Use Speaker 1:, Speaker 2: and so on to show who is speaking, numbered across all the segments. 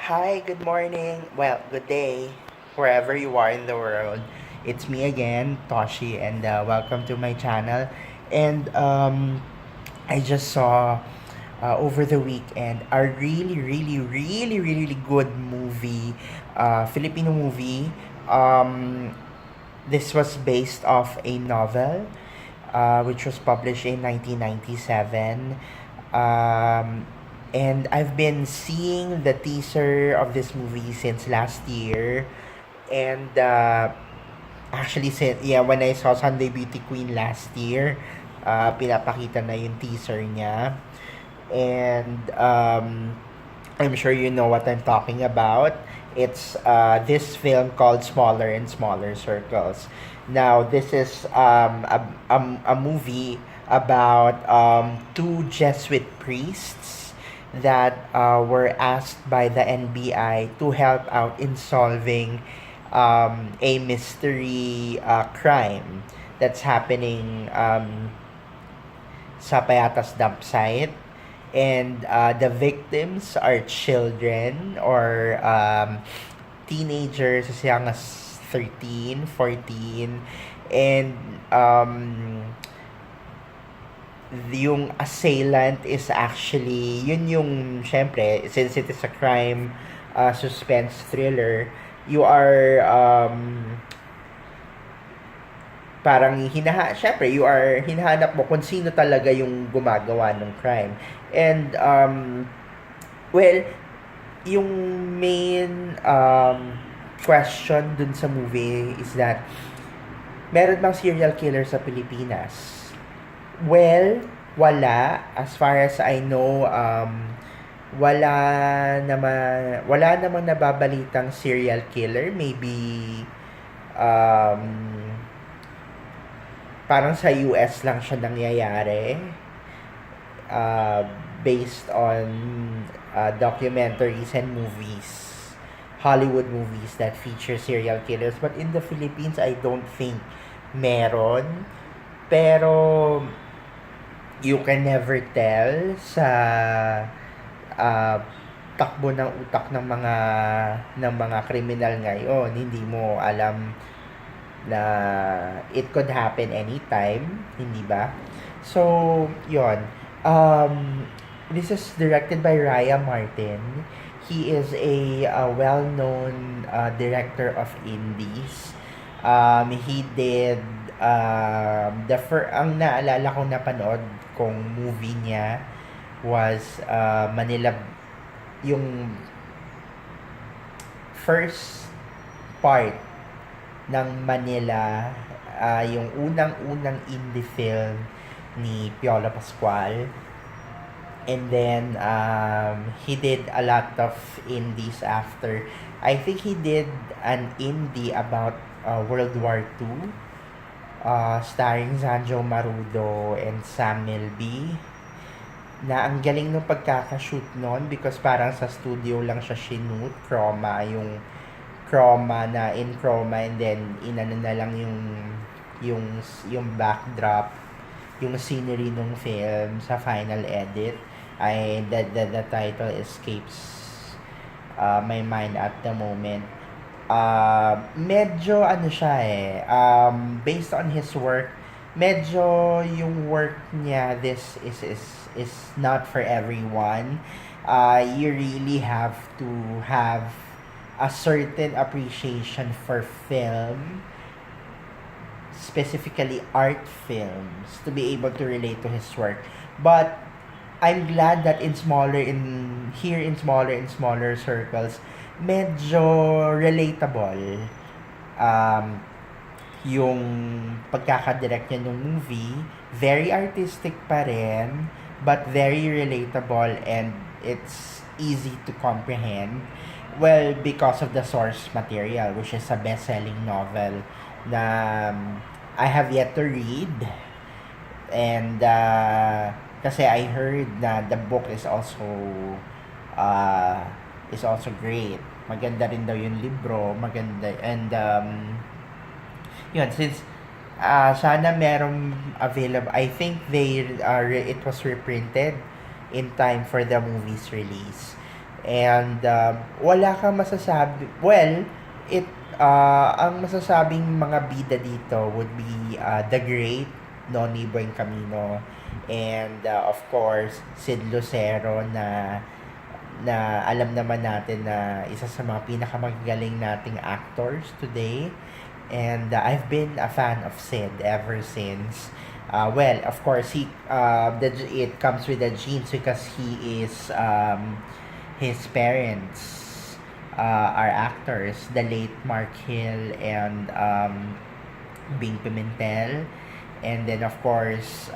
Speaker 1: Hi, good morning. Well, good day, wherever you are in the world. It's me again, Toshi, and welcome to my channel. And I just saw over the weekend a really good movie, Filipino movie. Um, this was based off a novel, which was published in 1997. Um, and I've been seeing the teaser of this movie since last year. And actually, yeah, when I saw Sunday Beauty Queen last year, pinapakita na yung teaser niya. And I'm sure you know what I'm talking about. It's this film called Smaller and Smaller Circles. Now, this is a movie about two Jesuit priests that were asked by the NBI to help out in solving a mystery crime that's happening sa Payatas dump site. And the victims are children or teenagers as young as 13, 14. And yung assailant is actually, yun yung, syempre, since it is a crime suspense thriller, you are parang syempre, you are hinahanap mo kung sino talaga yung gumagawa ng crime. And, well, yung main question dun sa movie is that, meron bang serial killer sa Pilipinas? Well, wala. As far as I know, wala namang nababalitang serial killer. Maybe, parang sa US lang siya nangyayari, uh, based on documentaries and movies, Hollywood movies that feature serial killers. But in the Philippines, I don't think meron. Pero you can never tell sa uh, takbo ng utak ng mga kriminal ngayon. Hindi mo alam na it could happen anytime, hindi ba? So, yon. This is directed by Raya Martin. He is a well-known director of indies. He did ang naalala kong napanood kong movie niya was Manila, yung first part ng Manila, yung unang-unang indie film ni Piolo Pascual. And then, he did a lot of indies after. I think he did an indie about World War II, starring Zanjo Marudo and Sam Milby. Na ang galing ng pagkakashoot nun because parang sa studio lang siya shoot, chroma na in chroma, and then inano na lang yung yung backdrop, yung scenery ng film sa final edit. The title escapes my mind at the moment. Medyo ano siya based on his work, medyo yung work niya, this is not for everyone. You really have to have a certain appreciation for film, specifically art films, to be able to relate to his work. But I'm glad that in smaller and smaller circles, medyo relatable yung pagkakadirect niya ng movie. Very artistic pa rin, but very relatable, and it's easy to comprehend. Well, because of the source material, which is a best-selling novel na I have yet to read. And kasi I heard na the book is also great. Maganda rin daw yung libro, maganda. And yun, since sana merong available. I think it was reprinted in time for the movie's release. And wala kang masasabi. Well, it ang masasabing mga bida dito would be the great Noni Buencamino and of course Sid Lucero na alam naman natin na isa sa mga pinakamagagaling nating actors today. And I've been a fan of Sid ever since. Well, of course, it comes with the genes because he is his parents are actors, the late Mark Hill and Bing Pimentel. And then, of course,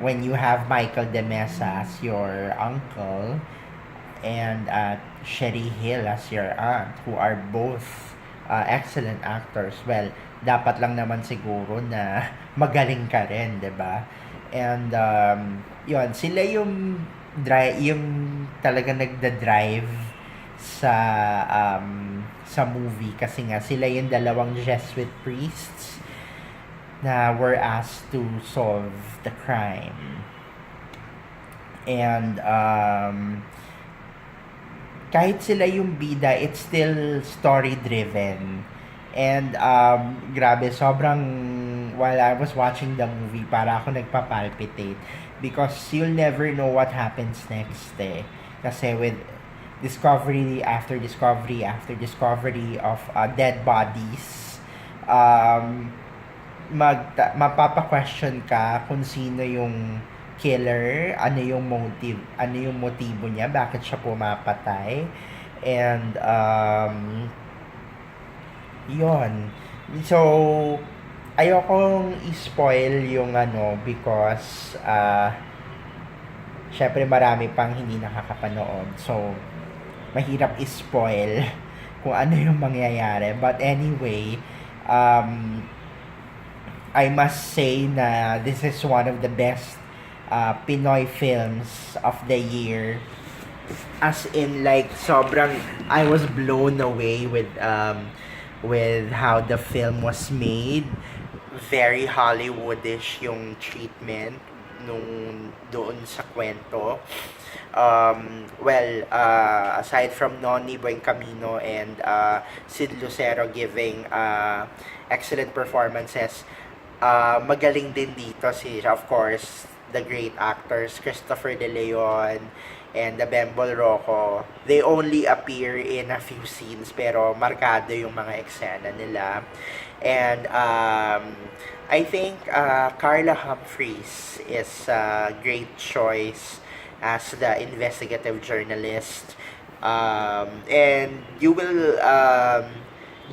Speaker 1: when you have Michael De Mesa as your uncle and Sherry Hill as your aunt, who are both excellent actors, well, dapat lang naman siguro na magaling ka rin, 'di ba? And yun, sila yung talaga nagda-drive sa sa movie kasi nga sila yung dalawang Jesuit priests na were asked to solve the crime. And kahit sila yung bida, it's still story-driven. And grabe, sobrang while I was watching the movie, para ako nagpapalpitate because you'll never know what happens next eh. Kasi with discovery after discovery of dead bodies, mapapa-question ka kung sino yung killer, ano yung motibo niya, bakit siya pumapatay. And yon. So ayokong i-spoil yung because syempre marami pang hindi nakakapanood. So mahirap i-spoil kung ano yung mangyayari. But anyway, I must say na this is one of the best Pinoy films of the year. As in, like, sobrang, I was blown away with how the film was made. Very Hollywoodish yung treatment doon sa kwento. Aside from Noni Buencamino and Sid Lucero giving excellent performances, magaling din dito of course, the great actors Christopher De Leon and the Bembol Rocco. They only appear in a few scenes pero markado yung mga eksena nila. And I think Carla Humphreys is a great choice as the investigative journalist. And you will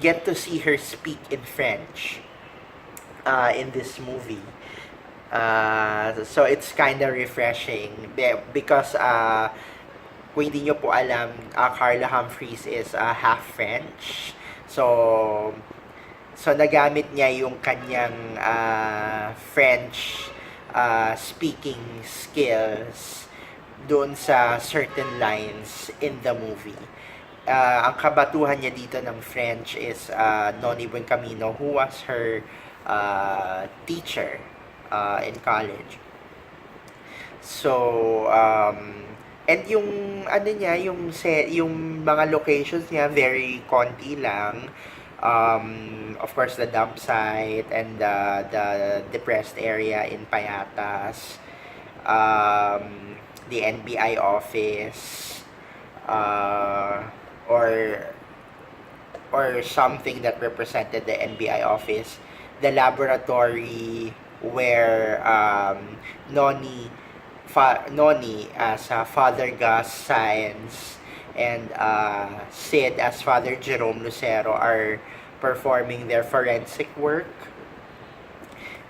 Speaker 1: get to see her speak in French in this movie. So it's kind of refreshing because kung hindi nyo po alam, Carla Humphreys is half French. So nagamit niya yung kanyang French speaking skills doon sa certain lines in the movie. Ang kabatuhan niya dito ng French is Noni Buencamino, who was her teacher in college. So, and yung yung mga locations niya very konti lang. Of course, the dump site and the depressed area in Payatas, the NBI office, or something that represented the NBI office, the laboratory where Noni as Father Gus Science and Sid as Father Jerome Lucero are performing their forensic work.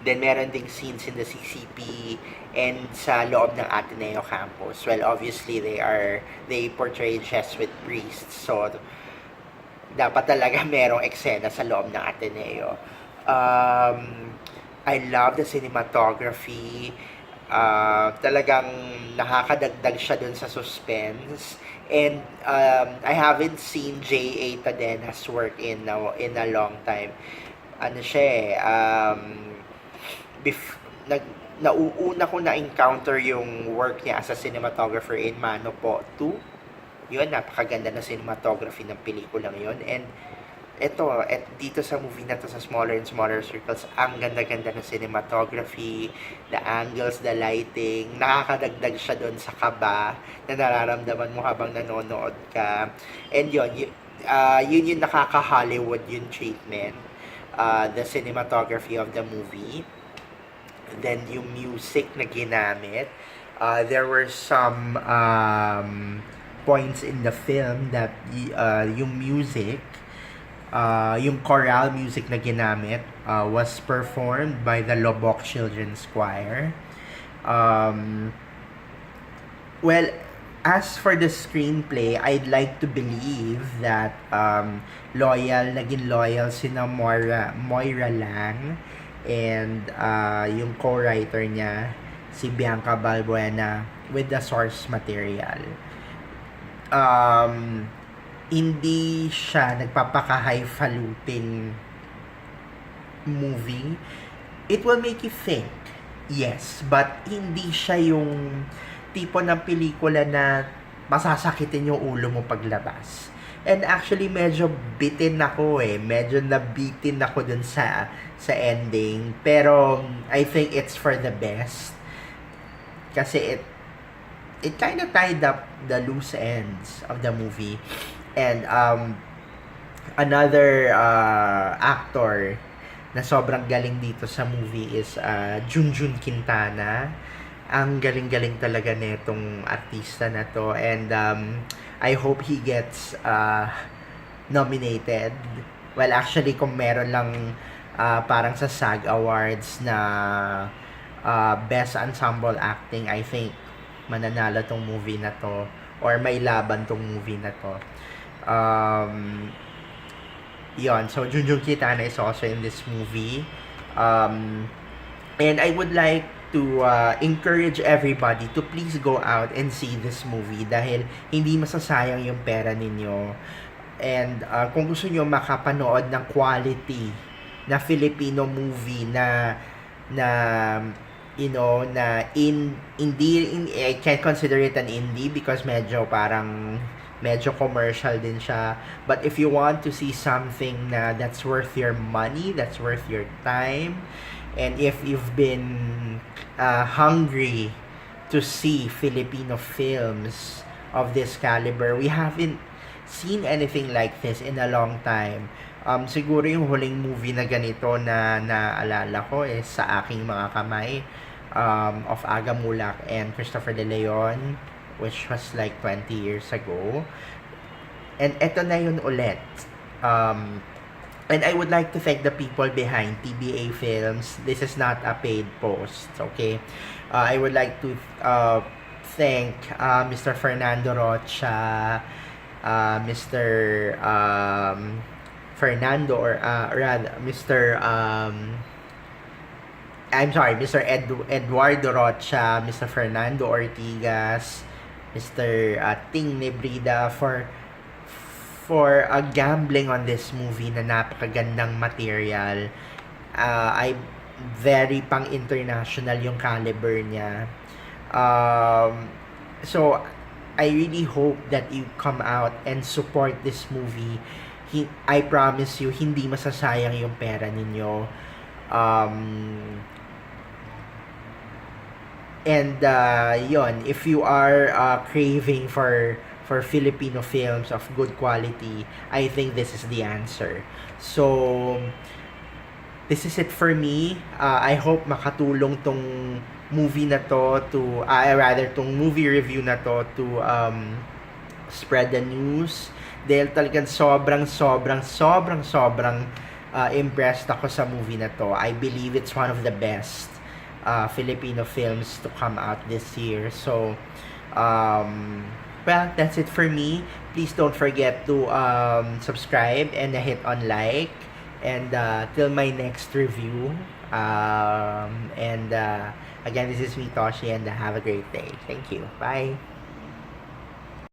Speaker 1: Then meron ding scenes in the CCP and sa loob ng Ateneo campus. Well, obviously they portray Jesuit priests. So dapat talaga merong eksena sa loob ng Ateneo. I love the cinematography. Talagang nakakadagdag siya dun sa suspense. And I haven't seen J.A. Tadena's work in a long time. Ano siya nauuna ko na-encounter yung work niya as a cinematographer in Mano Po 2. yun, napakaganda na cinematography ng pelikulang yun. And dito sa movie na to, sa Smaller and Smaller Circles, ang ganda-ganda ng cinematography, the angles, the lighting, nakakadagdag siya doon sa kaba na nararamdaman mo habang nanonood ka. And yun yung nakaka-Hollywood yung treatment, the cinematography of the movie. Then yung music na ginamit, there were some points in the film that yung music, yung choral music na ginamit was performed by the Lobok Children's Choir. Well, as for the screenplay, I'd like to believe that naging loyal sina Moira Lang and yung co-writer niya, si Bianca Balbuena, with the source material. Hindi siya nagpapaka-highfalutin movie. It will make you think, yes, but hindi siya yung tipo ng pelikula na masasakitin yung ulo mo paglabas. And actually, medyo bitin ako medyo nabitin ako dun sa ending. Pero I think it's for the best. Kasi it kind of tied up the loose ends of the movie. And another actor na sobrang galing dito sa movie is Junjun Quintana. Ang galing-galing talaga netong artista na to. And I hope he gets nominated. Well, actually, kung meron lang parang sa SAG Awards na Best Ensemble Acting, I think mananalo tong movie na to. Or may laban tong movie na to. So Junjun Kitana is also in this movie. And I would like to encourage everybody to please go out and see this movie dahil hindi masasayang yung pera ninyo. And kung gusto nyo makapanood ng quality na Filipino movie na I can't consider it an indie because medyo commercial din siya. But if you want to see something that's worth your money, that's worth your time, and if you've been hungry to see Filipino films of this caliber, we haven't seen anything like this in a long time. Siguro yung huling movie na ganito na naalala ko is Sa Aking Mga Kamay, of Aga Mulak and Christopher De Leon, which was like 20 years ago. And eto na yun ulit. And I would like to thank the people behind TBA Films. This is not a paid post, okay? I would like to thank Mr. Fernando Rocha, Mr. Fernando, or rather, Mr. Mr. Eduardo Rocha, Mr. Fernando Ortigas, Mr. Ting Nebrida for gambling on this movie na napakagandang material. I very pang-international yung caliber niya. So I really hope that you come out and support this movie. I promise you, hindi masasayang yung pera ninyo. And if you are craving for Filipino films of good quality, I think this is the answer. So this is it for me. I hope makatulong tong movie na to tong movie review na to to spread the news. Dahil talagang sobrang impressed ako sa movie na to. I believe it's one of the best Filipino films to come out this year. So, well, that's it for me. Please don't forget to subscribe and hit on like. And till my next review. Again, this is me, Toshi, and have a great day. Thank you. Bye.